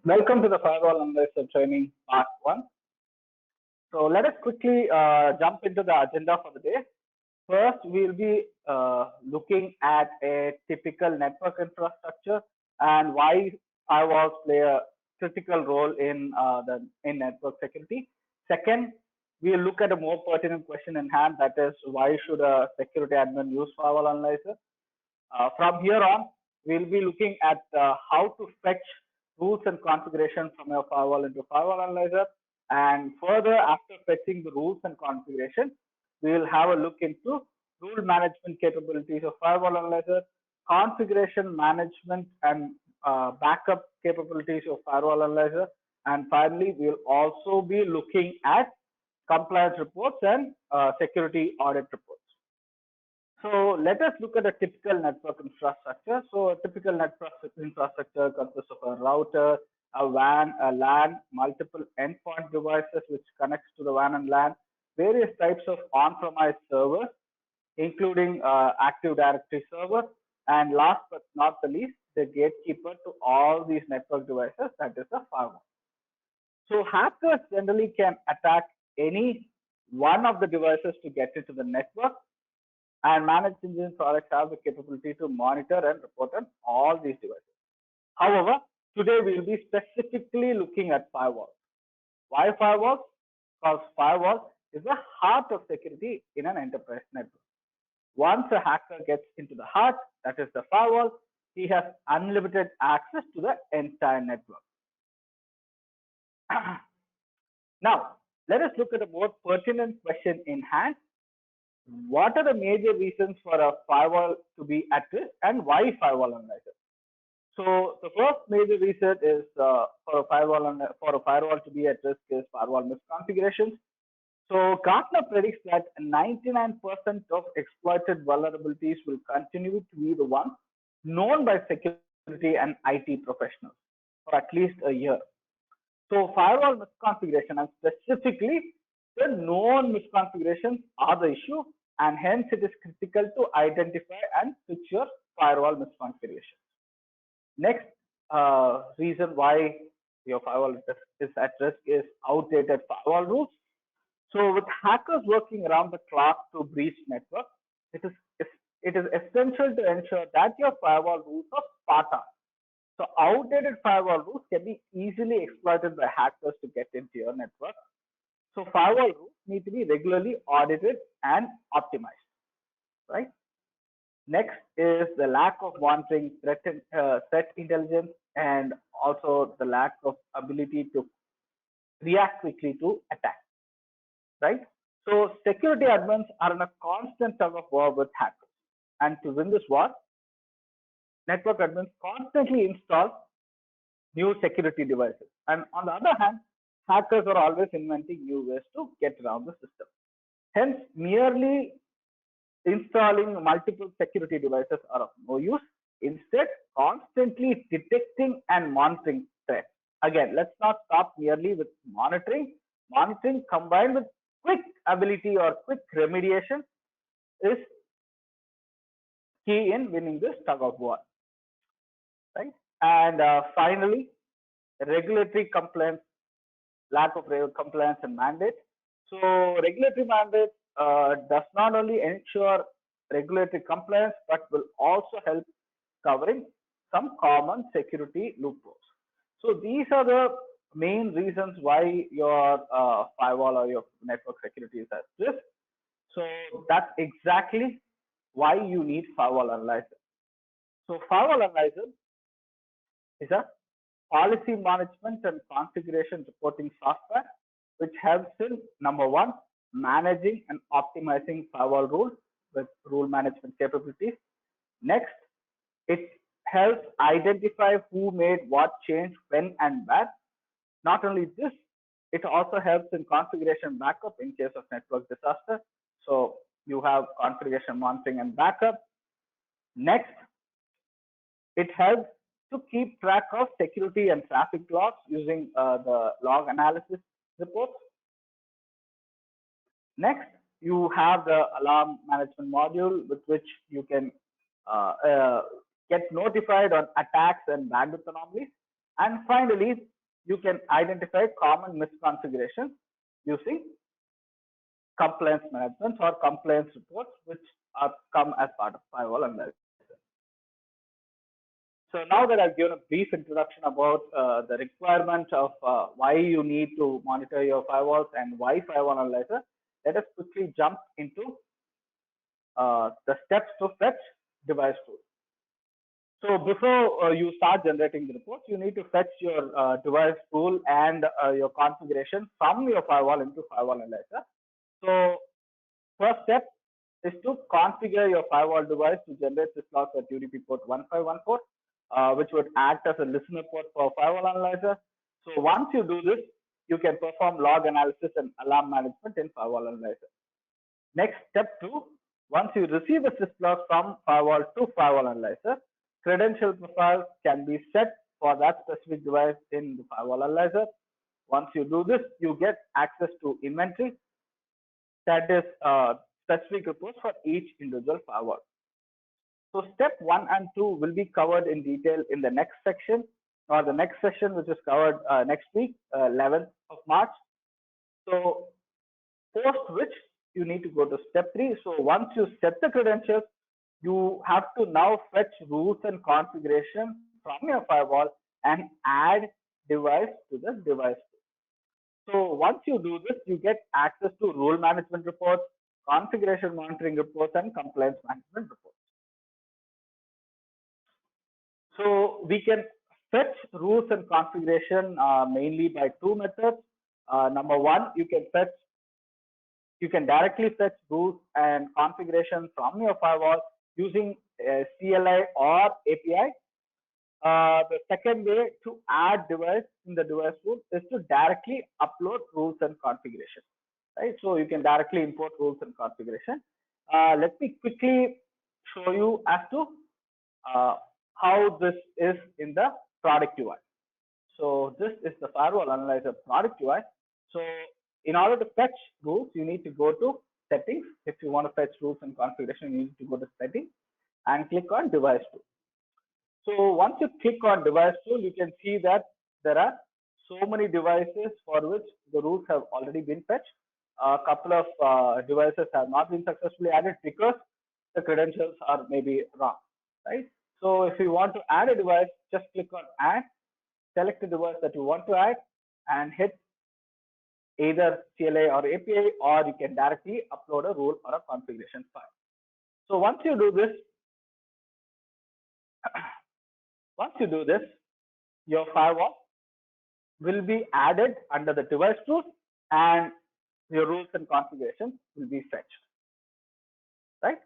Welcome to the Firewall Analyzer Training Part 1. So let us quickly jump into the agenda for the day. First, we'll be looking at a typical network infrastructure and why firewalls play a critical role in network security. Second, we'll look at a more pertinent question in hand, that is, why should a security admin use Firewall Analyzer? From here on, we'll be looking at how to fetch rules and configuration from your firewall into Firewall Analyzer. And further, after fetching the rules and configuration, we'll have a look into rule management capabilities of Firewall Analyzer, configuration management and backup capabilities of Firewall Analyzer. And finally, we'll also be looking at compliance reports and security audit reports. So let us look at a typical network infrastructure. So a typical network infrastructure consists of a router, a WAN, a LAN, multiple endpoint devices which connects to the WAN and LAN, various types of on-premise servers, including Active Directory server, and last but not the least, the gatekeeper to all these network devices, that is the firewall. So hackers generally can attack any one of the devices to get into the network, and managed engine products have the capability to monitor and report on all these devices. However, today we'll be specifically looking at firewalls. Why firewalls? Because firewall is the heart of security in an enterprise network. Once a hacker gets into the heart, that is the firewall, he has unlimited access to the entire network. Now, let us look at a more pertinent question in hand. What are the major reasons for a firewall to be at risk and why Firewall Analyzer? So the first major reason is for a firewall to be at risk is firewall misconfigurations. So Gartner predicts that 99% of exploited vulnerabilities will continue to be the ones known by security and IT professionals for at least a year. So firewall misconfiguration, and specifically the known misconfigurations, are the issue, and hence it is critical to identify and fix your firewall misconfiguration. Next reason why your firewall is at risk is outdated firewall rules. So with hackers working around the clock to breach network, it is essential to ensure that your firewall rules are Sparta. So outdated firewall rules can be easily exploited by hackers to get into your network. So firewall rules need to be regularly audited and optimized, right? Next is the lack of monitoring threat intelligence, and also the lack of ability to react quickly to attack, right? So security admins are in a constant tug of war with hackers, and to win this war, network admins constantly install new security devices. And on the other hand, hackers are always inventing new ways to get around the system. Hence, merely installing multiple security devices are of no use. Instead, constantly detecting and monitoring threats. Again, let's not stop merely with monitoring. Monitoring combined with quick ability or quick remediation is key in winning this tug of war, right? And finally, regulatory compliance, lack of compliance and mandate. So regulatory mandate does not only ensure regulatory compliance, but will also help covering some common security loopholes. So these are the main reasons why your firewall or your network security is at risk. So that's exactly why you need Firewall Analyzer. So Firewall Analyzer is a policy management and configuration reporting software, which helps in number one, managing and optimizing firewall rules with rule management capabilities. Next, it helps identify who made what change, when and where. Not only this, it also helps in configuration backup in case of network disaster. So you have configuration monitoring and backup. Next, it helps to keep track of security and traffic logs using the log analysis reports. Next, you have the alarm management module with which you can get notified on attacks and bandwidth anomalies. And finally, you can identify common misconfigurations using compliance management or compliance reports, which are come as part of firewall analysis. So now that I've given a brief introduction about the requirement of why you need to monitor your firewalls and why firewall analyzer, let us quickly jump into the steps to fetch device tool. So before you start generating the reports, you need to fetch your device tool and your configuration from your firewall into firewall analyzer. So first step is to configure your firewall device to generate syslogs at UDP port 1514, which would act as a listener port for firewall analyzer. So once you do this, you can perform log analysis and alarm management in firewall analyzer. Next, step 2, once you receive a syslog from firewall to firewall analyzer, credential profiles can be set for that specific device in the firewall analyzer. Once you do this, you get access to inventory, that is specific reports for each individual firewall. So step 1 and 2 will be covered in detail in the next section or the next session, which is covered next week, 11th of March. So post which you need to go to step 3. So once you set the credentials, you have to now fetch rules and configuration from your firewall and add device to the device. So once you do this, you get access to rule management reports, configuration monitoring reports, and compliance management reports. So we can fetch rules and configuration mainly by two methods. Number one, you can directly fetch rules and configuration from your firewall using CLI or API. The second way to add device in the device tool is to directly upload rules and configuration, right? So you can directly import rules and configuration. Let me quickly show you as to how this is in the product UI. So this is the firewall analyzer product UI. So in order to fetch rules, you need to go to settings. If you want to fetch rules and configuration, you need to go to settings and click on device tool. So once you click on device tool, you can see that there are so many devices for which the rules have already been fetched. A couple of devices have not been successfully added because the credentials are maybe wrong, right? So if you want to add a device, just click on add, select the device that you want to add, and hit either CLI or API, or you can directly upload a rule or a configuration file. So once you do this, your firewall will be added under the device tool and your rules and configurations will be fetched, right?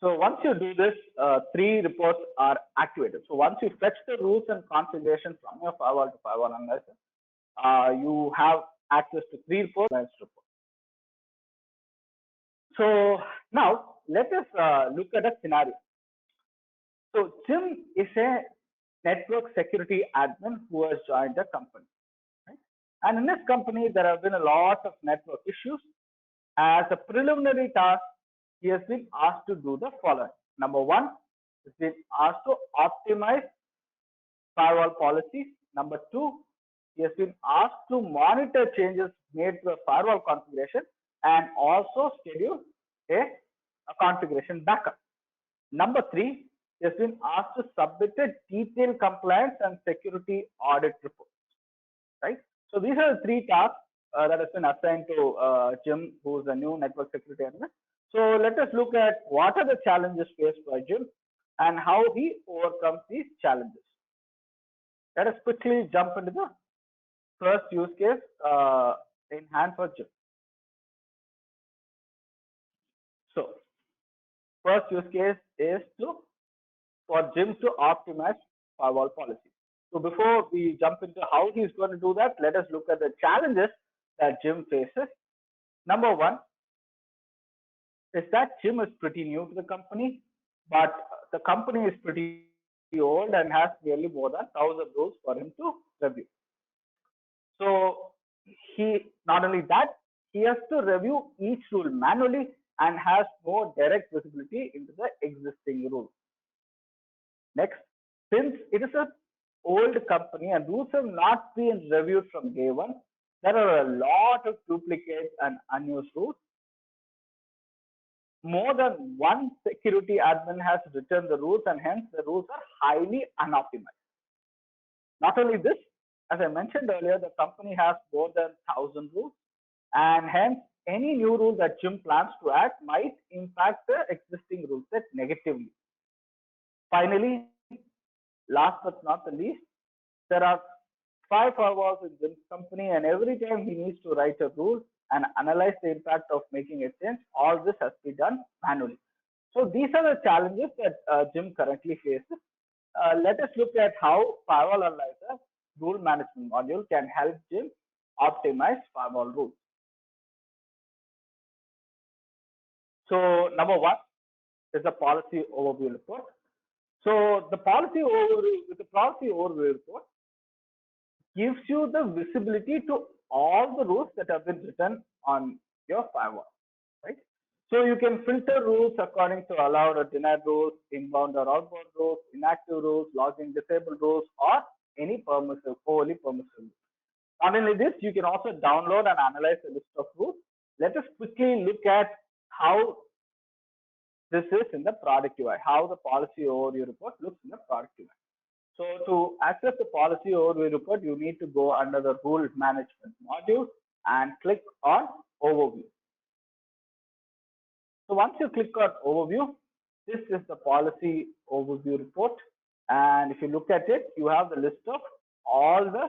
So once you do this, 3 reports are activated. So once you fetch the rules and configuration from your firewall to firewall analyzer, you have access to 3 reports. So now let us look at a scenario. So Jim is a network security admin who has joined the company, right? And in this company, there have been a lot of network issues. As a preliminary task, he has been asked to do the following. Number 1, he's been asked to optimize firewall policies. Number 2, he has been asked to monitor changes made to the firewall configuration and also schedule a configuration backup. Number 3, he has been asked to submit a detailed compliance and security audit report, right? So these are the 3 tasks that has been assigned to Jim, who is a new network security analyst. So let us look at what are the challenges faced by Jim and how he overcomes these challenges. Let us quickly jump into the first use case in hand for Jim. So first use case is for Jim to optimize firewall policy. So before we jump into how he's going to do that, let us look at the challenges that Jim faces. Number 1 is that Jim is pretty new to the company, but the company is pretty old and has nearly more than 1,000 rules for him to review. So he not only that, he has to review each rule manually and has more direct visibility into the existing rule. Next, since it is an old company and rules have not been reviewed from day one, there are a lot of duplicates and unused rules. More than one security admin has written the rules, and hence the rules are highly unoptimized. Not only this, as I mentioned earlier, the company has more than 1,000 rules, and hence any new rule that Jim plans to add might impact the existing rule set negatively. Finally, last but not the least, there are 5 firewalls in Jim's company, and every time he needs to write a rule and analyze the impact of making a change, all this has to be done manually. So these are the challenges that Jim currently faces. Let us look at how Firewall Analyzer rule management module can help Jim optimize firewall rules. So number one is the policy overview report. So the policy overview report gives you the visibility to all the rules that have been written on your firewall, right? So you can filter rules according to allowed or denied rules, inbound or outbound rules, inactive rules, logging disabled rules, or any permissive, overly permissive rules. Not only this, you can also download and analyze a list of rules. Let us quickly look at how this is in the product UI, how the policy overview report looks in the product UI. So to access the policy overview report, you need to go under the rule management module and click on overview. So once you click on overview, this is the policy overview report. And if you look at it, you have the list of all the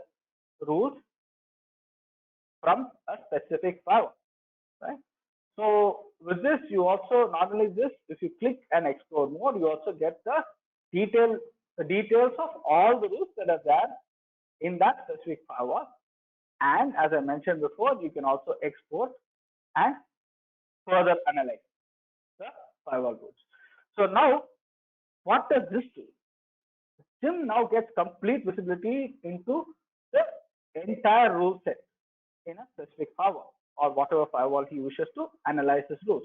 rules from a specific firewall, right? So with this, you also, not only this, if you click and explore more, you also get the details of all the rules that are there in that specific firewall. And as I mentioned before, you can also export and further analyze the firewall rules. So now, what does this do? Jim now gets complete visibility into the entire rule set in a specific firewall or whatever firewall he wishes to analyze his rules.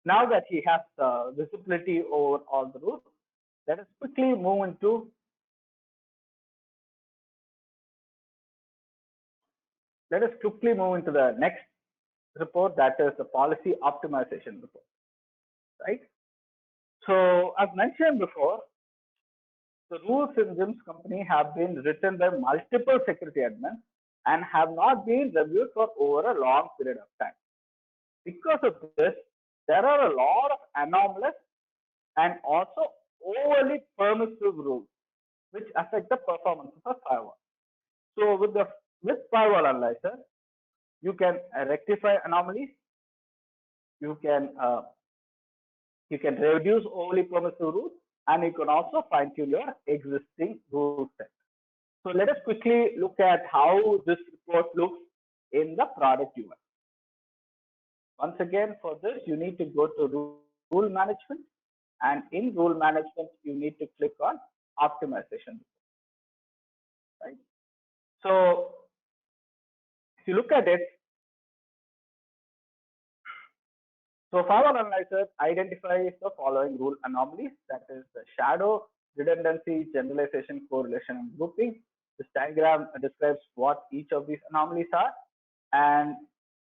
Now that he has visibility over all the rules, let us quickly move into the next report, that is the policy optimization report, right? So as mentioned before, the rules in Jim's company have been written by multiple security admins and have not been reviewed for over a long period of time. Because of this, there are a lot of anomalous and also overly permissive rules which affect the performance of a firewall. So with Firewall Analyzer, you can rectify anomalies, you can reduce overly permissive rules, and you can also fine tune your existing rule set. So let us quickly look at how this report looks in the product UI. Once again, for this, you need to go to rule management, and in rule management, you need to click on optimization, right? So if you look at it, so Firewall Analyzer identifies the following rule anomalies, that is the shadow, redundancy, generalization, correlation, and grouping. This diagram describes what each of these anomalies are. And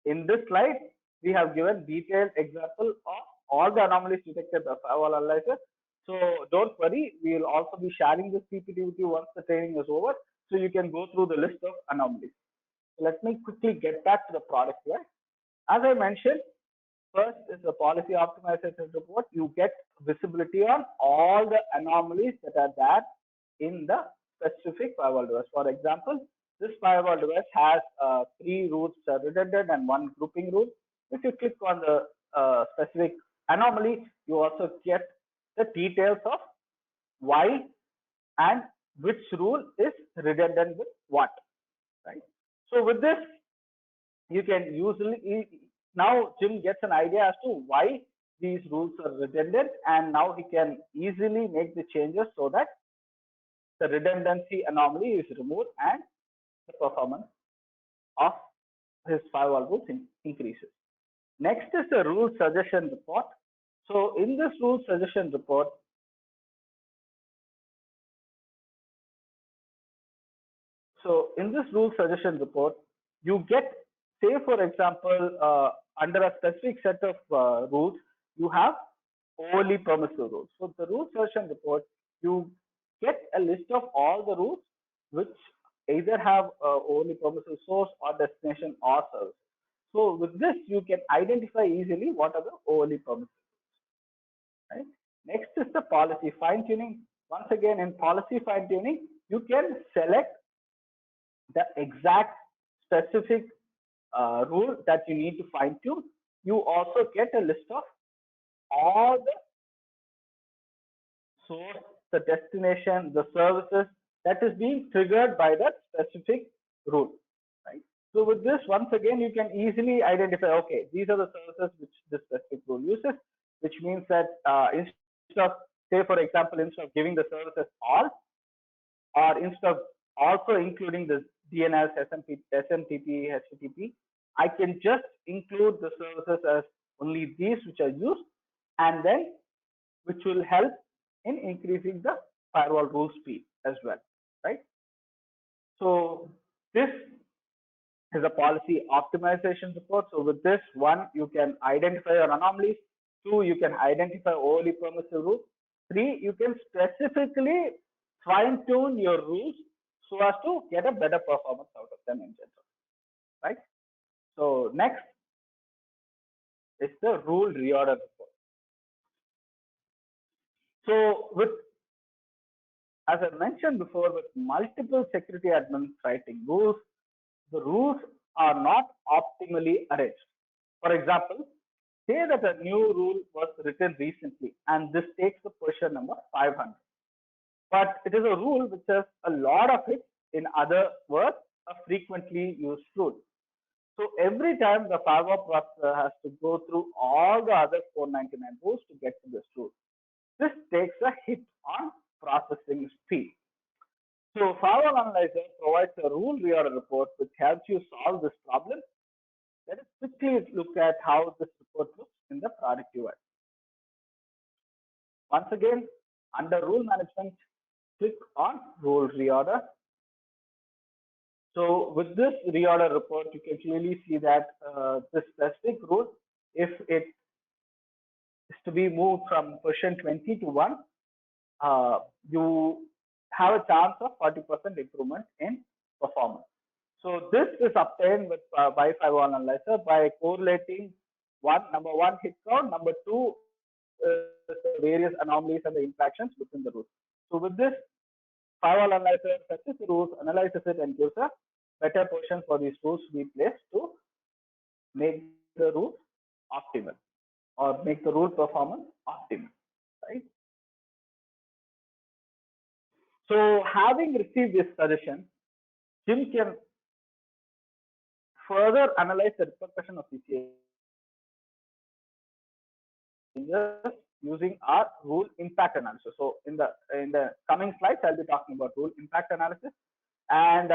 in this slide, we have given detailed example of all the anomalies detected by Firewall Analyzer. So don't worry, we will also be sharing this PPT with you once the training is over, so you can go through the list of anomalies. So let me quickly get back to the product here. As I mentioned, first is the policy optimization report. You get visibility on all the anomalies that are there in the specific firewall device. For example, this firewall device has 3 rules redundant and 1 grouping rule. If you click on the specific anomaly, you also get the details of why and which rule is redundant with what, right? So with this, you can usually, now Jim gets an idea as to why these rules are redundant, and now he can easily make the changes so that the redundancy anomaly is removed and the performance of his firewall rules increases. Next is the rule suggestion report. So in this rule suggestion report, you get, say for example, under a specific set of rules, you have overly permissive rules. So the rule suggestion report, you get a list of all the rules which either have overly permissive source or destination or service. So with this, you can identify easily what are the overly permissive. Right? Next is the policy fine tuning. Once again, in policy fine tuning, you can select the exact specific rule that you need to fine tune. You also get a list of all the source, the destination, the services that is being triggered by that specific rule, right? So with this, once again, you can easily identify, okay, these are the services which this specific rule uses, which means that instead of, say for example, instead of giving the services all, or instead of also including the DNS, SMTP, HTTP, I can just include the services as only these which are used, and then which will help in increasing the firewall rule speed as well, right? So this is a policy optimization report. So with this, one, you can identify your anomalies. Two, you can identify overly permissive rules. Three, you can specifically fine tune your rules so as to get a better performance out of them in general, right? So next is the rule reorder report. So with, as I mentioned before, with multiple security admins writing rules, the rules are not optimally arranged. For example, say that a new rule was written recently and this takes the version number 500. But it is a rule which has a lot of hits, in other words, a frequently used rule. So every time the firewall processor has to go through all the other 499 rules to get to this rule. This takes a hit on processing speed. So Firewall Analyzer provides a rule reorder report which helps you solve this problem. Let us quickly look at how this report looks in the product UI. Once again, under rule management, click on rule reorder. So with this reorder report, you can clearly see that this specific rule, if it is to be moved from version 20 to 1, you have a chance of 40% improvement in performance. So this is obtained with by Firewall Analyzer by correlating number one hit count, number two the various anomalies and the interactions within the root. So with this, Firewall Analyzer fetches the rules, analyzes it, and gives a better position for these rules to be placed to make the rules optimal or make the rule performance optimal, right? So having received this suggestion, Jim can further analyze the repercussion of these changes using our rule impact analysis. So in the coming slides, I'll be talking about rule impact analysis. And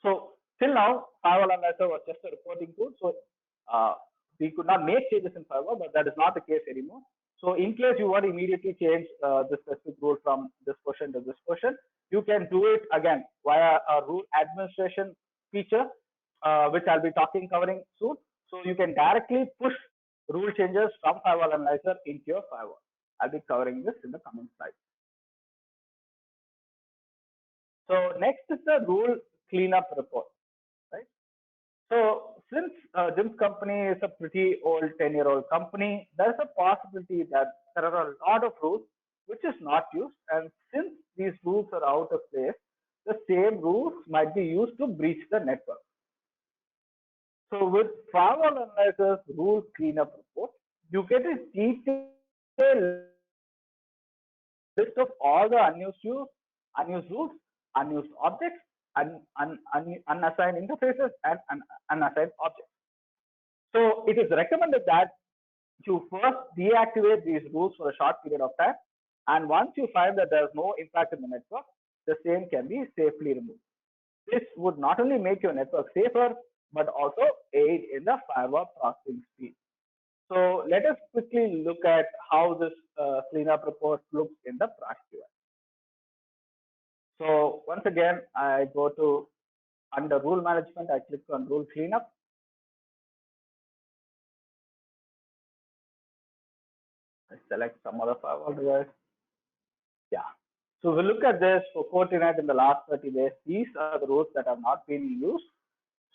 so till now, Firewall Analyzer was just a reporting tool. So we could not make changes in Firewall, but that is not the case anymore. So in case you want to immediately change the specific rule from this portion to this portion, you can do it again via a rule administration feature, which I'll be covering soon. So you can directly push rule changes from Firewall Analyzer into your firewall. I'll be covering this in the coming slides. So next is the rule cleanup report, right? So since Jim's company is a pretty old 10-year-old company, there's a possibility that there are a lot of rules which is not used, and since these rules are out of place, the same rules might be used to breach the network. So with Firewall Analyzer's rule cleanup report, you get a detailed list of all the unused rules, unused objects, unassigned interfaces, and unassigned objects. So it is recommended that you first deactivate these rules for a short period of time, and once you find that there is no impact in the network, the same can be safely removed. This would not only make your network safer, but also aid in the firewall processing speed. So let us quickly look at how this cleanup report looks in the product UI. So once again, I go to under rule management, I click on rule cleanup. I select some other firewall device. Yeah. So we look at this for Fortinet in the last 30 days. These are the rules that have not been used.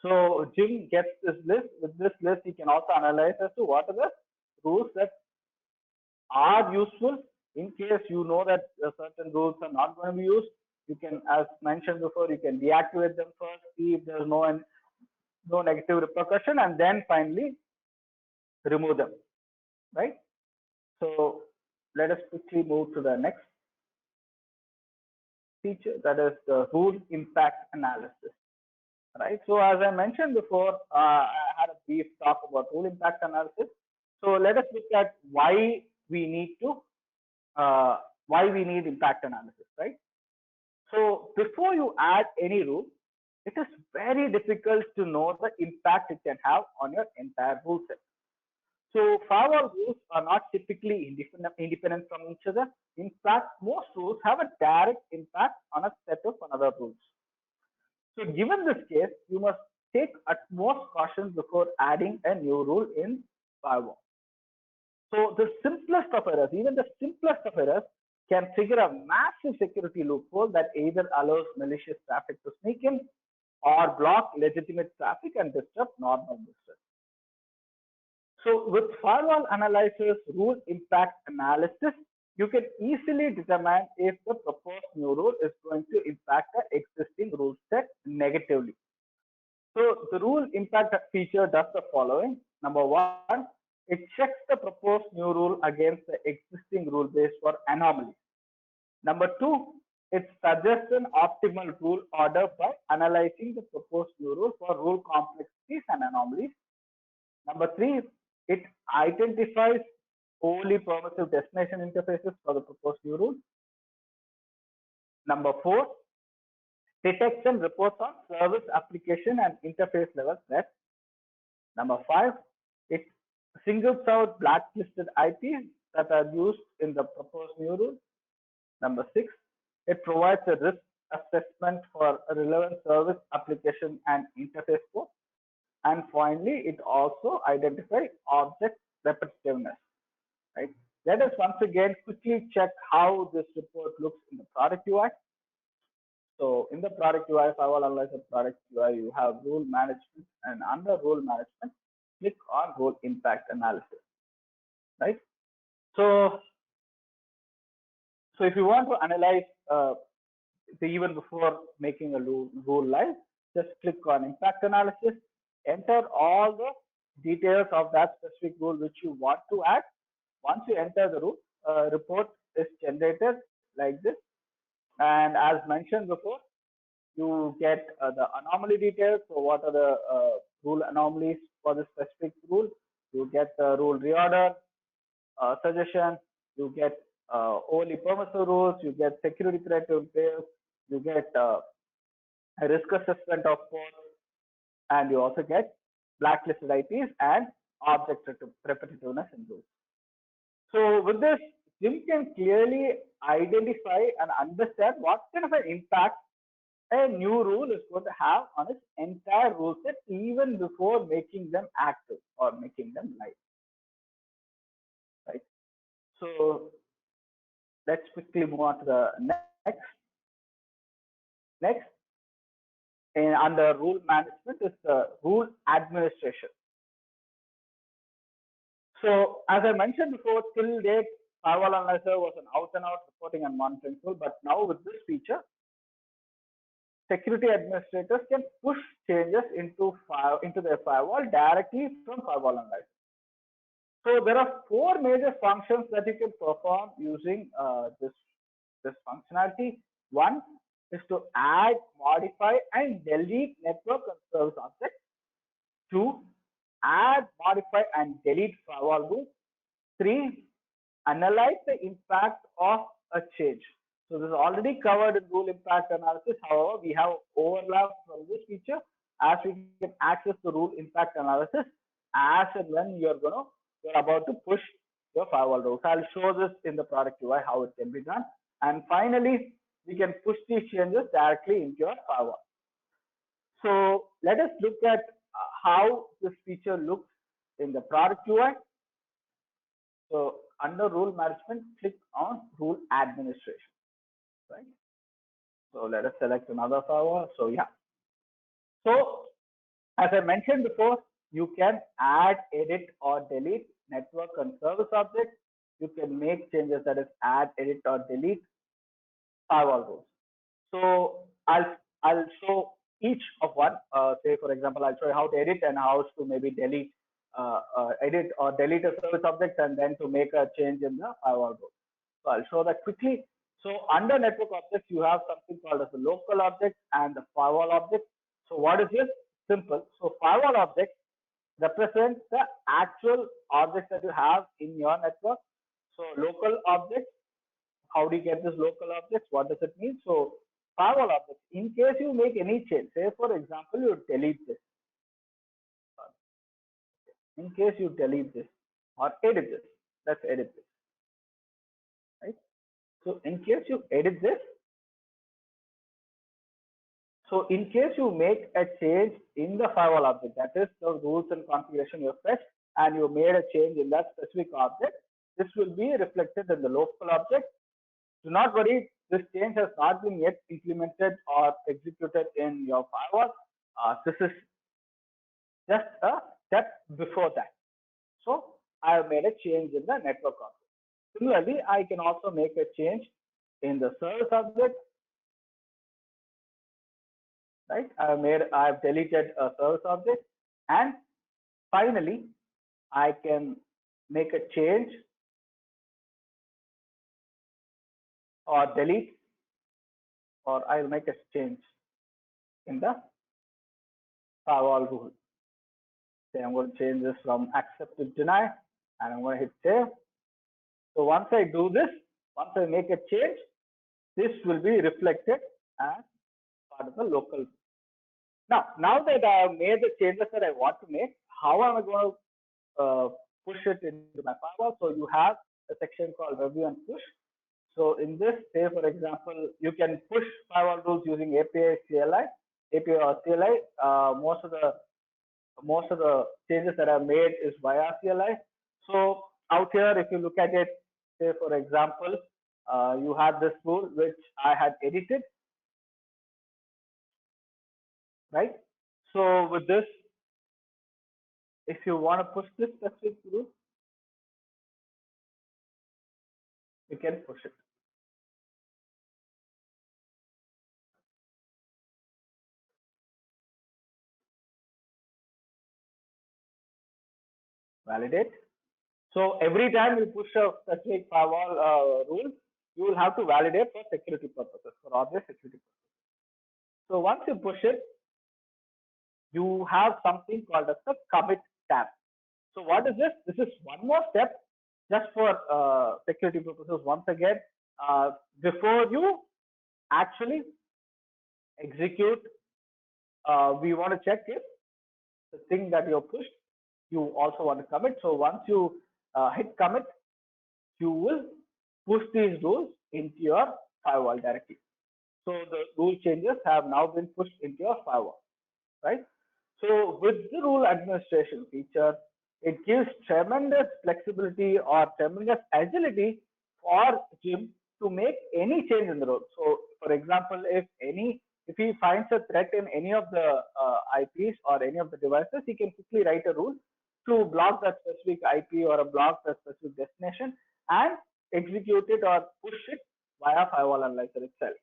So Jim gets this list. With this list, he can also analyze as to what are the rules that are useful. In case you know that certain rules are not going to be used, you can, as mentioned before, you can deactivate them first, see if there's no negative repercussion, and then finally remove them, right? So let us quickly move to the next feature, that is the rule impact analysis, right? So as I mentioned before, I had a brief talk about rule impact analysis. So let us look at why we need impact analysis, right? So before you add any rule, it is very difficult to know the impact it can have on your entire rule set. So firewall rules are not typically independent from each other. In fact, most rules have a direct impact on a set of another rules. So given this case, you must take utmost caution before adding a new rule in firewall. So the simplest of errors, even the simplest of errors, can trigger a massive security loophole that either allows malicious traffic to sneak in or block legitimate traffic and disrupt normal business. So with firewall analysis, rule impact analysis, you can easily determine if the proposed new rule is going to impact the existing rule set negatively. So the rule impact feature does the following. Number one, it checks the proposed new rule against the existing rule base for anomalies. Number two, it suggests an optimal rule order by analyzing the proposed new rule for rule complexities and anomalies. Number three, it identifies only permissive destination interfaces for the proposed new rule. Number four, detects and reports on service application and interface level threats. Number five, it singles out blacklisted IPs that are used in the proposed new rule. Number six, it provides a risk assessment for a relevant service application and interface code. And finally, it also identifies object repetitiveness, right? Let us once again quickly check how this report looks in the product UI. So in the product UI, firewall analyzer product UI, you have rule management, and under rule management, click on rule impact analysis, right? So if you want to analyze even before making a rule live, just click on impact analysis, enter all the details of that specific rule which you want to add. Once you enter the rule, report is generated like this. And as mentioned before, you get the anomaly details. So what are the rule anomalies for this specific rule? You get the rule reorder suggestion. You get only permissive rules. You get security threat details. You get a risk assessment of ports, and you also get blacklisted IPs and object repetitiveness in rules. So with this, Jim can clearly identify and understand what kind of an impact a new rule is going to have on its entire rule set even before making them active or making them live, right? So let's quickly move on to the next. And under rule management is the rule administration. So as I mentioned before, till date, firewall analyzer was an out and out reporting and monitoring tool, but now with this feature, security administrators can push changes into their firewall directly from firewall analyzer. So there are four major functions that you can perform using this functionality. One is to add, modify, and delete network and service objects. Two, add, modify, and delete firewall rules. Three, analyze the impact of a change. So this is already covered in rule impact analysis. However, we have overlap from this feature as we can access the rule impact analysis as and when you're you're about to push your firewall rules. I'll show this in the product UI how it can be done. And finally, we can push these changes directly into your firewall. So let us look at how this feature looks in the product UI. So under rule management, click on rule administration, right? So let us select another firewall. So yeah. So as I mentioned before, you can add, edit, or delete network and service objects. You can make changes, that is add, edit, or delete firewall rules. So I'll show each of one. Say for example, I'll show you how to edit and how to maybe delete, edit or delete a service object, and then to make a change in the firewall rule. So I'll show that quickly. So under network objects, you have something called as the local object and the firewall object. So what is this? Simple. So firewall object represents the actual objects that you have in your network. So local objects, how do you get this local objects? What does it mean? So firewall objects, in case you make any change, say for example, you delete this. In case you delete this or edit this, let's edit this, right? So in case you edit this, so in case you make a change in the firewall object, that is the rules and configuration you fetched, and you made a change in that specific object, this will be reflected in the local object. Do not worry, this change has not been yet implemented or executed in your firewall. This is just a step before that. So I have made a change in the network object. Similarly, I can also make a change in the service object. Right? I've deleted a service object, and finally, I can make a change or delete, or I'll make a change in the firewall rule. Say I'm going to change this from accept to deny, and I'm going to hit save. So once I do this, once I make a change, this will be reflected as part of the local. Now that I have made the changes that I want to make, how am I going to push it into my firewall? So you have a section called review and push. So in this, say for example, you can push firewall rules using API or CLI. Most of the changes that I've made is via CLI. So out here, if you look at it, say for example, you have this rule which I had edited, right? So with this, if you want to push this specific rule, you can push it. Validate. So every time you push a specific firewall rule, you will have to validate for security purposes, for object security purposes. So once you push it, you have something called as the commit tab. So what is this? This is one more step just for security purposes. Once again, before you actually execute, we want to check if the thing that you pushed, you also want to commit. So once you hit commit, you will push these rules into your firewall directly. So the rule changes have now been pushed into your firewall, right? So with the rule administration feature, it gives tremendous flexibility or tremendous agility for Jim to make any change in the rule. So for example, if he finds a threat in any of the IPs or any of the devices, he can quickly write a rule to block that specific IP or block that specific destination and execute it or push it via firewall analyzer itself,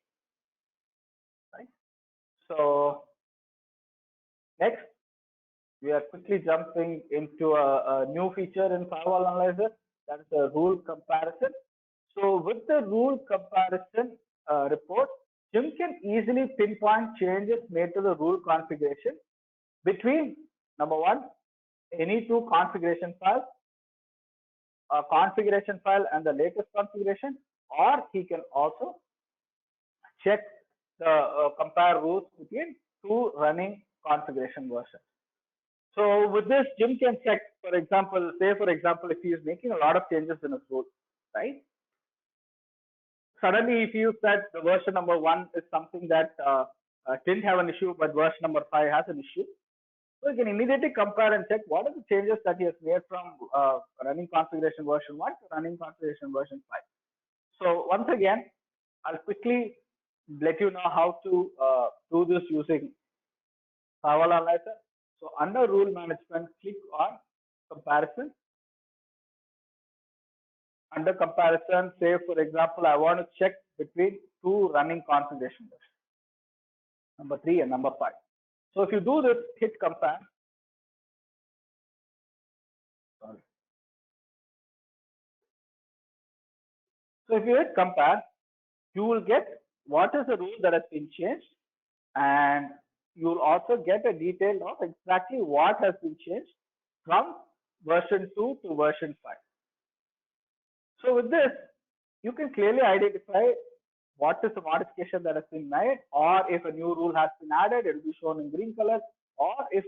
right? So next, we are quickly jumping into a new feature in firewall analyzer, that is the rule comparison. So with the rule comparison report, Jim can easily pinpoint changes made to the rule configuration between number one, any two configuration files, a configuration file and the latest configuration, or he can also check the compare rules between two running configuration versions. So with this, Jim can check, for example, say for example, if he is making a lot of changes in his rule, right? Suddenly he feels that the version number 1 is something that didn't have an issue, but version number 5 has an issue. So you can immediately compare and check what are the changes that he has made from running configuration version 1 to running configuration version 5. So once again, I'll quickly let you know how to do this using Firewall Analyzer. So under rule management, click on comparison. Under comparison, say for example, I want to check between two running configuration versions, number 3 and number 5. So if you do this, hit compare. Sorry. So if you hit compare, you will get what is the rule that has been changed, and you will also get a detail of exactly what has been changed from version 2 to version 5. So with this, you can clearly identify what is the modification that has been made, or if a new rule has been added, it will be shown in green color, or if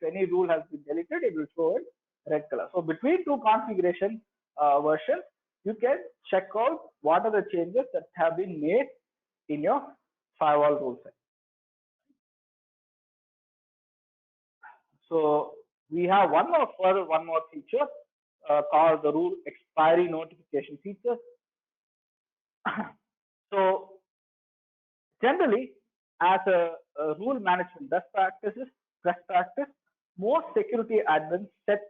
any rule has been deleted, it will show in red color. So between two configuration versions, you can check out what are the changes that have been made in your firewall rule set. So we have one more feature called the rule expiry notification feature. So generally, as a rule management best practice, most security admins set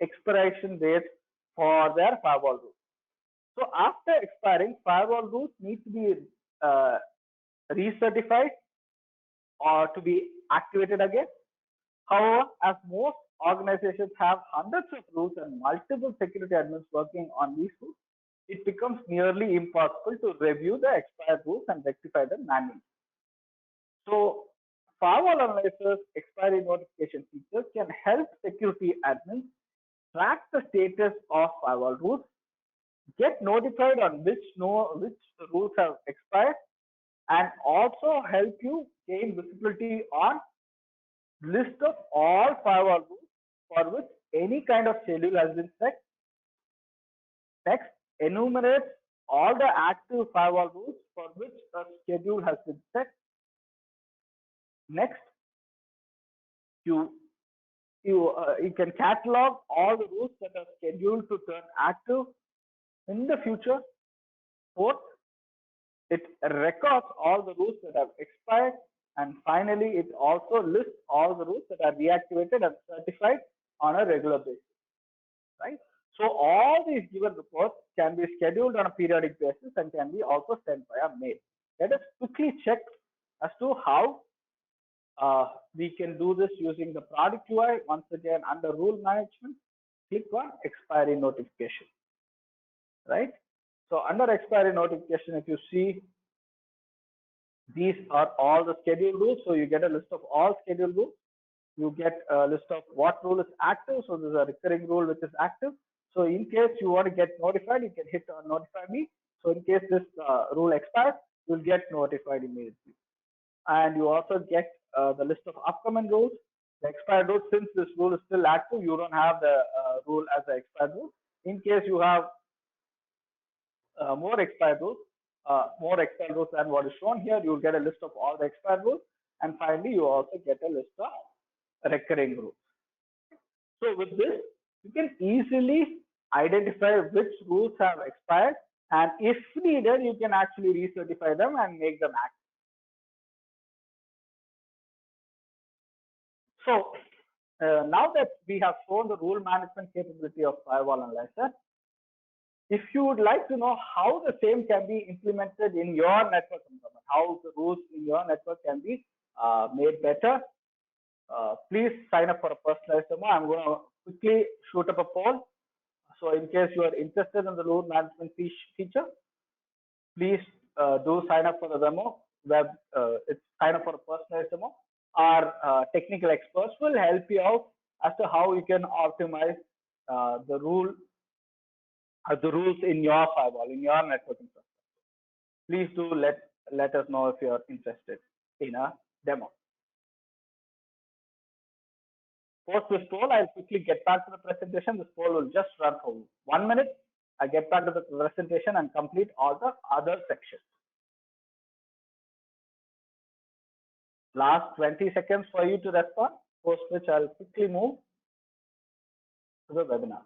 expiration dates for their firewall rules. So after expiring, firewall rules need to be recertified or to be activated again. However, as most organizations have hundreds of rules and multiple security admins working on these rules, it becomes nearly impossible to review the expired rules and rectify them manually. So firewall analyzers expiry notification features can help security admins track the status of firewall rules, get notified on which rules have expired, and also help you gain visibility on list of all firewall rules for which any kind of schedule has been set. Next, enumerate all the active firewall rules for which a schedule has been set. Next, you can catalog all the rules that are scheduled to turn active in the future. Fourth, it records all the rules that have expired, and finally it also lists all the rules that are reactivated and certified on a regular basis, right? So all these given reports can be scheduled on a periodic basis and can be also sent via mail. Let us quickly check as to how we can do this using the product UI. Once again, under rule management, click on expiry notification, right? So under expiry notification, if you see, these are all the scheduled rules. So you get a list of all scheduled rules. You get a list of what rule is active. So there's a recurring rule which is active. So in case you want to get notified, you can hit notify me. So in case this rule expires, you'll get notified immediately. And you also get the list of upcoming rules. The expired rule, since this rule is still active, you don't have the rule as the expired rule. In case you have more expired rules than what is shown here, you'll get a list of all the expired rules. And finally, you also get a list of recurring rules. So with this, you can easily identify which rules have expired, and if needed, you can actually recertify them and make them active. So now that we have shown the rule management capability of Firewall Analyzer, if you would like to know how the same can be implemented in your network environment, how the rules in your network can be made better, please sign up for a personalized demo. I'm going to quickly shoot up a poll. So in case you are interested in the rule management feature, please do sign up for the demo. It's sign up for a personalized demo. Our technical experts will help you out as to how you can optimize the rules in your firewall, in your network infrastructure. Please do let us know if you are interested in a demo. Post this poll, I'll quickly get back to the presentation. This poll will just run for 1 minute. I get back to the presentation and complete all the other sections. Last 20 seconds for you to respond, post which I'll quickly move to the webinar.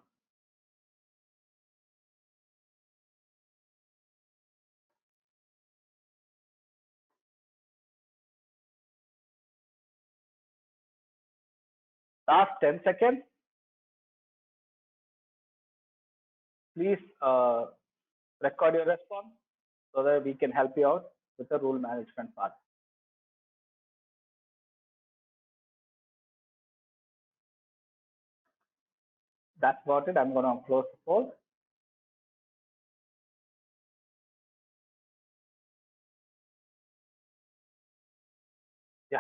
Last 10 seconds. Please record your response so that we can help you out with the rule management part. That's about it. I'm going to close the poll. Yeah.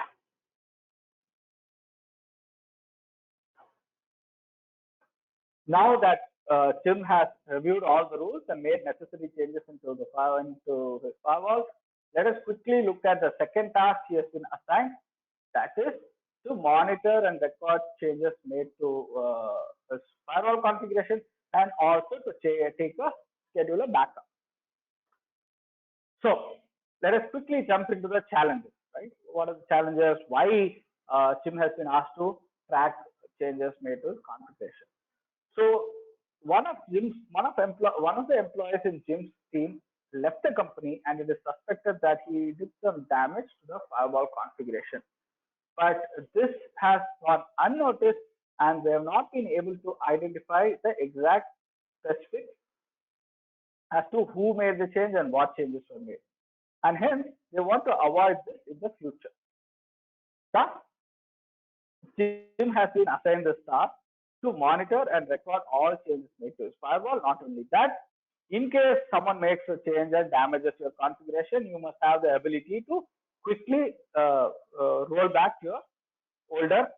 Now that Tim has reviewed all the rules and made necessary changes into his firewall, let us quickly look at the second task he has been assigned. That is to monitor and record changes made to his firewall configuration and also to take a scheduler backup. So let us quickly jump into the challenges. Right? What are the challenges? Why Tim has been asked to track changes made to his configuration? So one of the employees in Jim's team left the company, and it is suspected that he did some damage to the firewall configuration. But this has gone unnoticed, and they have not been able to identify the exact specifics as to who made the change and what changes were made. And hence, they want to avoid this in the future. Thus, Jim has been assigned the task to monitor and record all changes made to his firewall. Not only that, in case someone makes a change and damages your configuration, you must have the ability to quickly roll back your older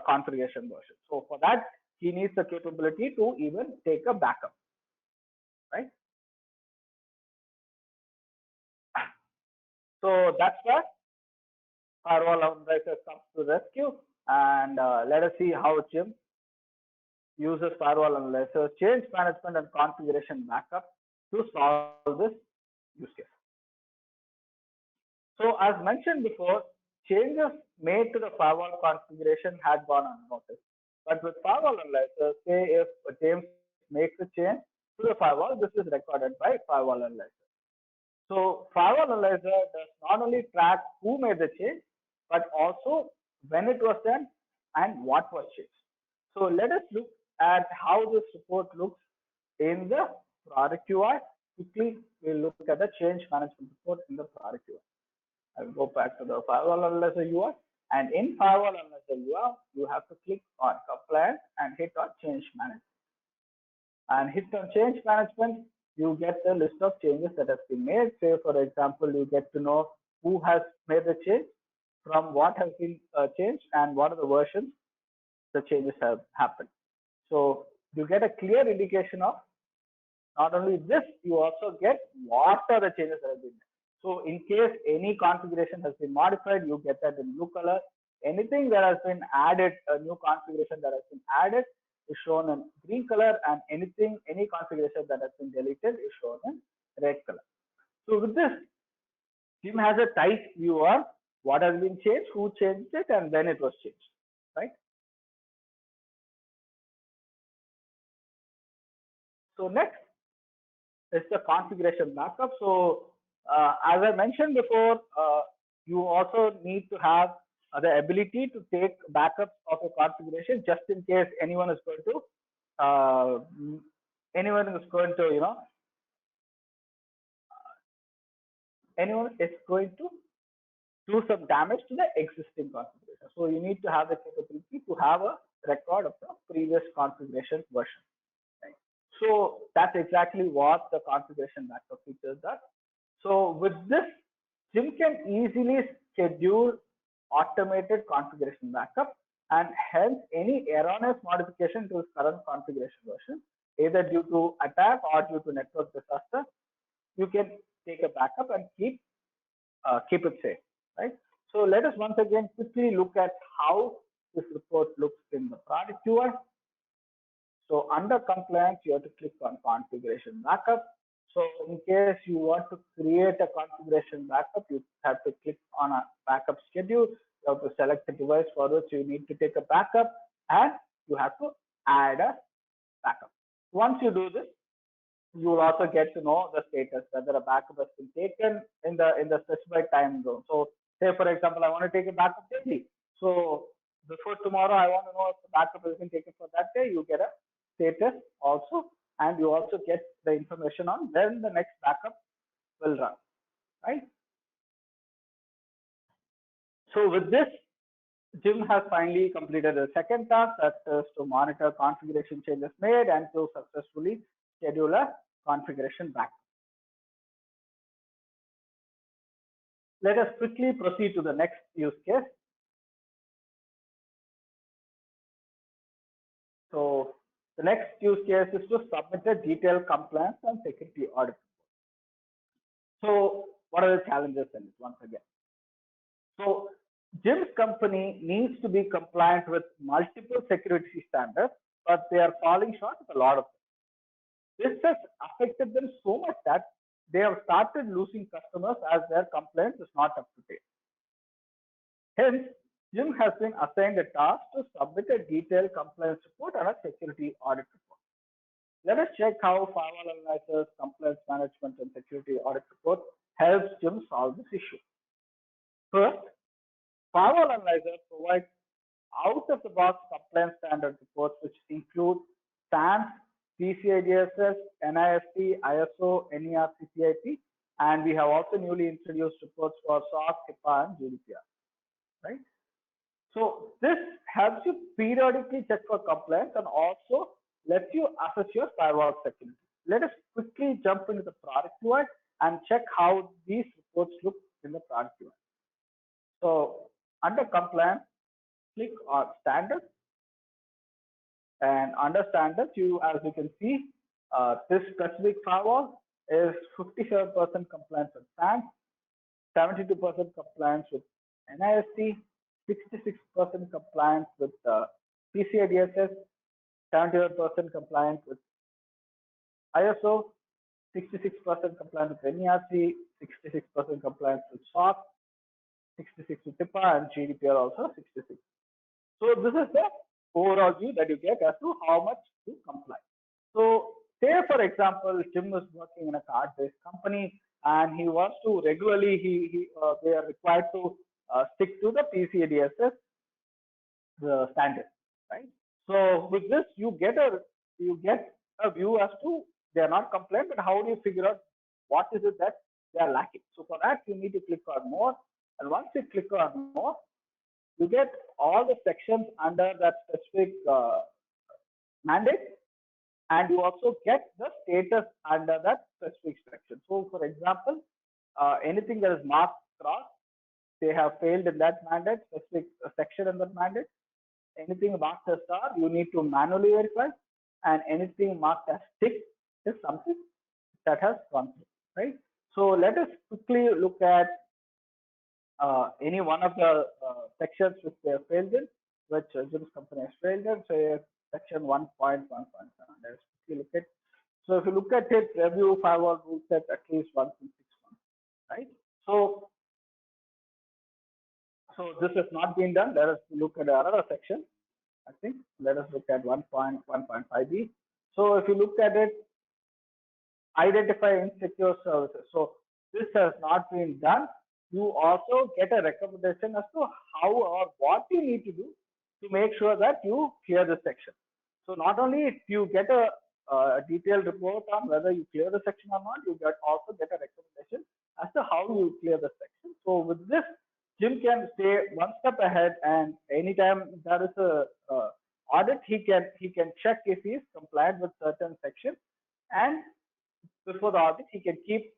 configuration version. So for that, he needs the capability to even take a backup, right? So that's where firewall analyzer comes to rescue, and let us see how Jim uses firewall analyzer, change management, and configuration backup to solve this use case. So as mentioned before, changes made to the firewall configuration had gone unnoticed. But with firewall analyzer, say if James makes a change to the firewall, this is recorded by firewall analyzer. So firewall analyzer does not only track who made the change, but also when it was done and what was changed. So let us look at how this report looks in the product UI. Quickly, we'll look at the change management report in the product UI. I'll go back to the firewall analyzer UI, and in firewall analyzer UI, you have to click on compliance and hit on change management. And hit on change management, you get the list of changes that have been made. Say, for example, you get to know who has made the change, from what has been changed, and what are the versions the changes have happened. So you get a clear indication of not only this, you also get what are the changes that have been made. So in case any configuration has been modified, you get that in blue color. Anything that has been added, a new configuration that has been added, is shown in green color, and any configuration that has been deleted is shown in red color. So with this, Jim has a tight view on what has been changed, who changed it, and when it was changed, right? So next is the configuration backup. So as I mentioned before, you also need to have the ability to take backups of a configuration just in case anyone is going to do some damage to the existing configuration. So you need to have the capability to have a record of the previous configuration version. Right? So that's exactly what the configuration backup feature does. So with this, Jim can easily schedule automated configuration backup, and hence any erroneous modification to his current configuration version, either due to attack or due to network disaster, you can take a backup and keep it safe, right? So let us once again quickly look at how this report looks in the product UI. So under compliance, you have to click on configuration backup. So in case you want to create a configuration backup, you have to click on a backup schedule. You have to select the device for which you need to take a backup, and you have to add a backup. Once you do this, you will also get to know the status, whether a backup has been taken in the specified time zone. So say for example, I want to take a backup daily. So before tomorrow, I want to know if the backup has been taken for that day. You get a status also, and you also get the information on when the next backup will run, right? So with this, Jim has finally completed the second task, that is to monitor configuration changes made and to successfully schedule a configuration backup. Let us quickly proceed to the next use case. So the next use case is to submit a detailed compliance and security audit. So what are the challenges in it once again? So Jim's company needs to be compliant with multiple security standards, but they are falling short of a lot of them. This has affected them so much that they have started losing customers as their compliance is not up to date. Hence, Jim has been assigned a task to submit a detailed compliance report and a security audit report. Let us check how Firewall Analyzer's compliance management and security audit report helps Jim solve this issue. First, Firewall Analyzer provides out-of-the-box compliance standard reports, which include SANS, PCI DSS, NIST, ISO, NERC-CIP, and we have also newly introduced reports for SOC, HIPAA, and GDPR. Right? So this helps you periodically check for compliance and also lets you assess your firewall security. Let us quickly jump into the product UI and check how these reports look in the product UI. So under compliance, click on standards, and under standards, as you can see, this specific firewall is 57% compliance with SANS, 72% compliance with NIST, 66% compliance with PCI DSS, 71% compliance with ISO, 66% compliance with NERC, 66% compliance with SOC, 66 with HIPAA, and GDPR also 66. So this is the overall view that you get as to how much to comply. So say for example, Jim is working in a card-based company and he wants to regularly, they are required to stick to the PCI DSS standard, right? So with this, you get a view as to they are not compliant, but how do you figure out what is it that they are lacking? So for that, you need to click on more, and once you click on more, you get all the sections under that specific mandate, and you also get the status under that specific section. So for example, anything that is marked cross, they have failed in that mandate, specific section in that mandate. Anything marked as star, you need to manually verify, and anything marked as tick is something that has gone through, right? So let us quickly look at any one of the sections which they have failed in, which Jim's company has failed in. So section 1.1.7. Let's quickly look at. So if you look at it, review firewall rule set at least once in 6 months, right? So this has not been done. Let us look at another section. I think let us look at 1.1.5b. So if you look at it, identify insecure services. So this has not been done. You also get a recommendation as to how or what you need to do to make sure that you clear the section. So not only do you get a detailed report on whether you clear the section or not, you also get a recommendation as to how you clear the section. So with this, Jim can stay one step ahead, and anytime there is a audit, he can check if he is compliant with certain sections, and before the audit, he can keep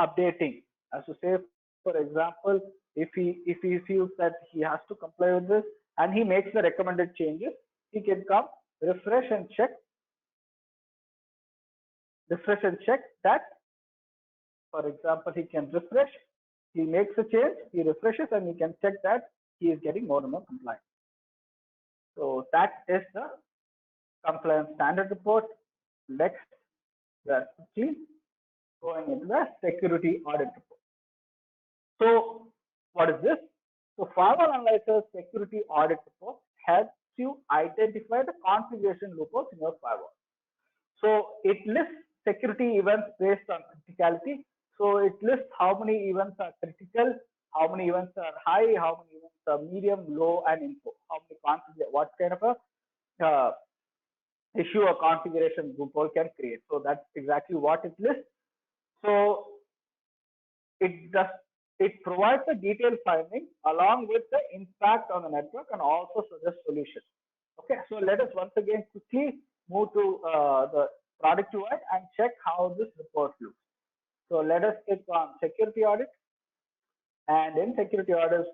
updating. As to say, for example, if he feels that he has to comply with this, and he makes the recommended changes, he can come refresh and check that. For example, he can refresh. He makes a change, he refreshes, and he can check that he is getting more and more compliant. So that is the compliance standard report. Next, we are quickly going into the security audit report. So what is this? So Firewall Analyzer Security Audit Report helps you identify the configuration loopholes in your firewall. So it lists security events based on criticality. So it lists how many events are critical, how many events are high, how many events are medium, low, and info. How many what kind of a issue or configuration loophole can create. So that's exactly what it lists. So it does it provides a detailed finding along with the impact on the network and also suggest solutions. Okay, so let us once again quickly move to the product UI and check how this report looks. So let us click on security audit, and in security audits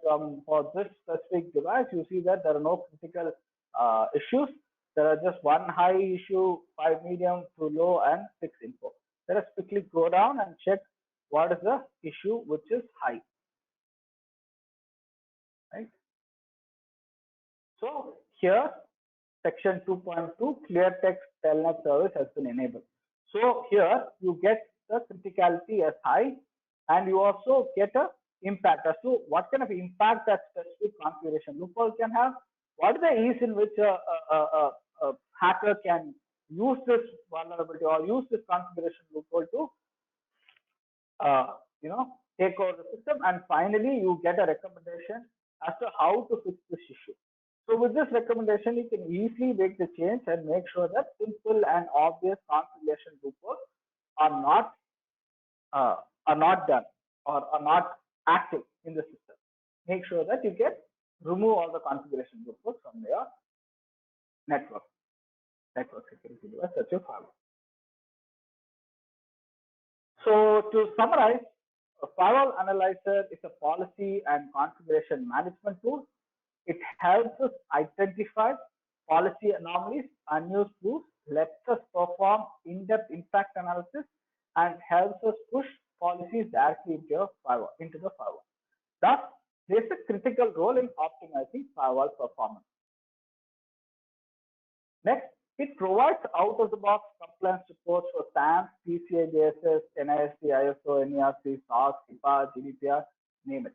for this specific device, you see that there are no critical issues. There are just one high issue, 5 medium, 2 low, and 6 info. Let us quickly go down and check what is the issue which is high. Right. So here, section 2.2 clear text telnet service has been enabled. So here you get the criticality as high, and you also get a impact as to what kind of impact that specific configuration loophole can have. What is the ease in which a hacker can use this vulnerability or use this configuration loophole to take over the system, and finally you get a recommendation as to how to fix this issue. So with this recommendation, you can easily make the change and make sure that simple and obvious configuration loopholes are not done or are not active in the system. Make sure that you can remove all the configuration loopholes from your network security device, such your firewall. So to summarize, a Firewall Analyzer is a policy and configuration management tool. It helps us identify policy anomalies, unused rules, lets us perform in-depth impact analysis, and helps us push policies directly into the firewall. Thus, plays a critical role in optimizing firewall performance. Next, it provides out-of-the-box compliance reports for SAMP, PCI DSS, NIST, ISO, NERC, SOC, HIPAA, GDPR, name it.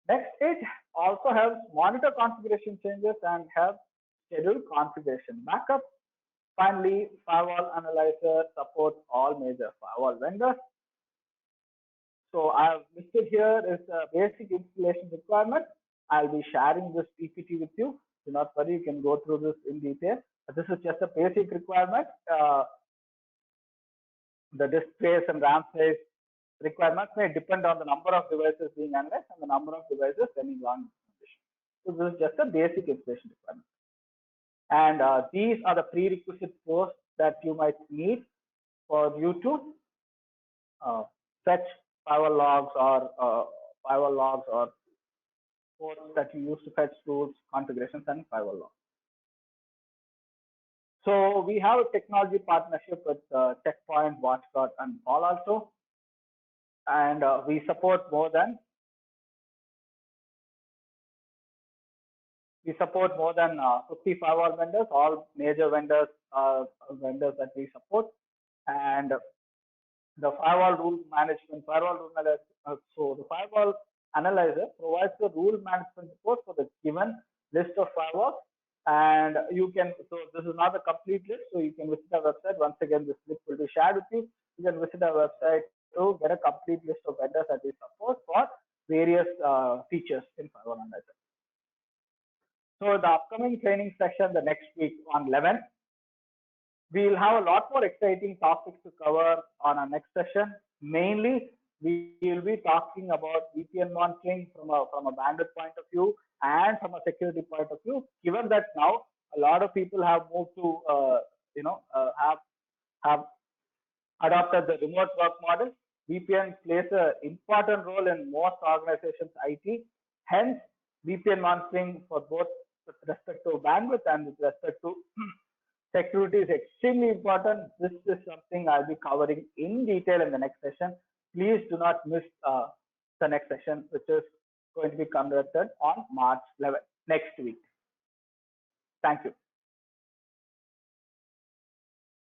Next, it also helps monitor configuration changes and help schedule configuration backup. Finally, Firewall Analyzer supports all major firewall vendors. So I have listed here is a basic installation requirement. I'll be sharing this PPT with you. Do not worry, you can go through this in detail. This is just a basic requirement. The disk space and RAM space requirements may depend on the number of devices being analyzed and the number of devices running on implementation. So this is just a basic installation requirement. And these are the prerequisite posts that you might need for you to fetch firewall logs or ports that you use to fetch tools, configurations, and firewall logs. So we have a technology partnership with Checkpoint, WatchGuard, and Palo Alto, and we support more than 50 firewall vendors, all major vendors that we support, and the firewall rule management, so the firewall analyzer provides the rule management report for the given list of firewalls, and you can, so this is not a complete list, so you can visit our website. Once again, this list will be shared with you. You can visit our website to get a complete list of vendors that we support for various features in firewall analyzer. So the upcoming training session, the next week on 11, we'll have a lot more exciting topics to cover on our next session. Mainly, we will be talking about VPN monitoring from a bandwidth point of view and from a security point of view. Given that now a lot of people have moved to have adopted the remote work model, VPN plays an important role in most organizations' IT. Hence, VPN monitoring for both with respect to bandwidth and with respect to security is extremely important. This is something I'll be covering in detail in the next session. Please do not miss the next session, which is going to be conducted on March 11th, next week. Thank you.